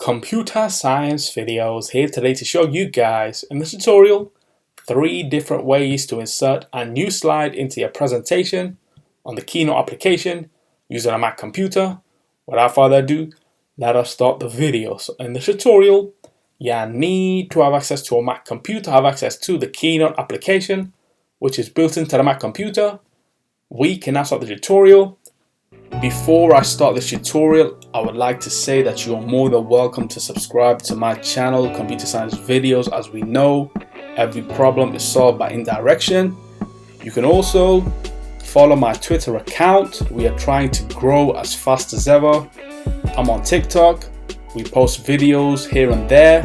Computer Science Videos here today to show you guys in this tutorial 3 different ways to insert a new slide into your presentation on the Keynote application using a Mac computer. Without further ado, let us start the video. So in this tutorial, you need to have access to a Mac computer, have access to the Keynote application, which is built into the Mac computer. We can now start the tutorial. Before I start this tutorial, I would like to say that you are more than welcome to subscribe to my channel, Computer Science Videos. As we know, every problem is solved by indirection. You can also follow my Twitter account. We are trying to grow as fast as ever. I'm on TikTok. We post videos here and there.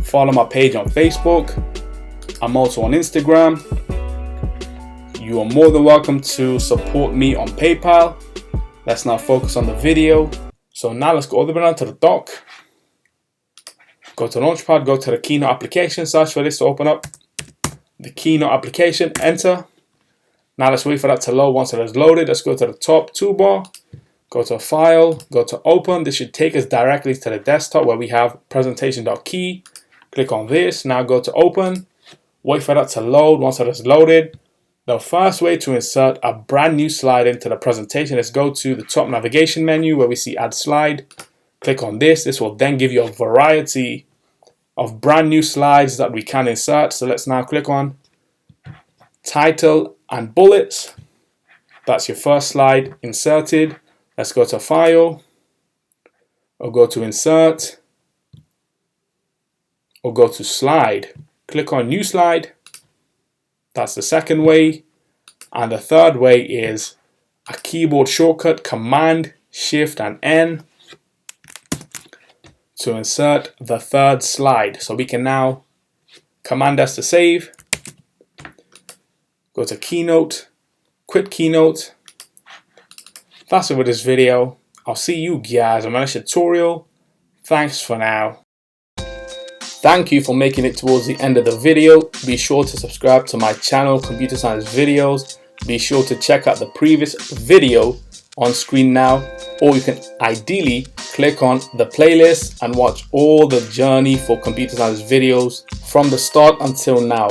Follow my page on Facebook. I'm also on Instagram. You are more than welcome to support me on PayPal. Let's now focus on the video. So now let's go all the way down to the dock. Go to Launchpad, go to the Keynote application, search for this to open up. The Keynote application, enter. Now let's wait for that to load. Once it is loaded, let's go to the top toolbar. Go to File, go to Open. This should take us directly to the desktop where we have presentation.key. Click on this. Now go to Open. Wait for that to load. Once it is loaded, the first way to insert a brand new slide into the presentation is go to the top navigation menu where we see Add Slide. Click on this. This will then give you a variety of brand new slides that we can insert. So let's now click on Title and Bullets. That's your first slide inserted. Let's go to File, or go to Insert, or go to Slide. Click on New Slide. That's the second way. And the third way is a keyboard shortcut, Command, Shift, and N to insert the third slide. So we can now Command S to save. Go to Keynote, quit Keynote. That's it with this video. I'll see you guys on my next tutorial. Thanks for now. Thank you for making it towards the end of the video. Be sure to subscribe to my channel, Computer Science Videos. Be sure to check out the previous video on screen now, or you can ideally click on the playlist and watch all the journey for Computer Science Videos from the start until now.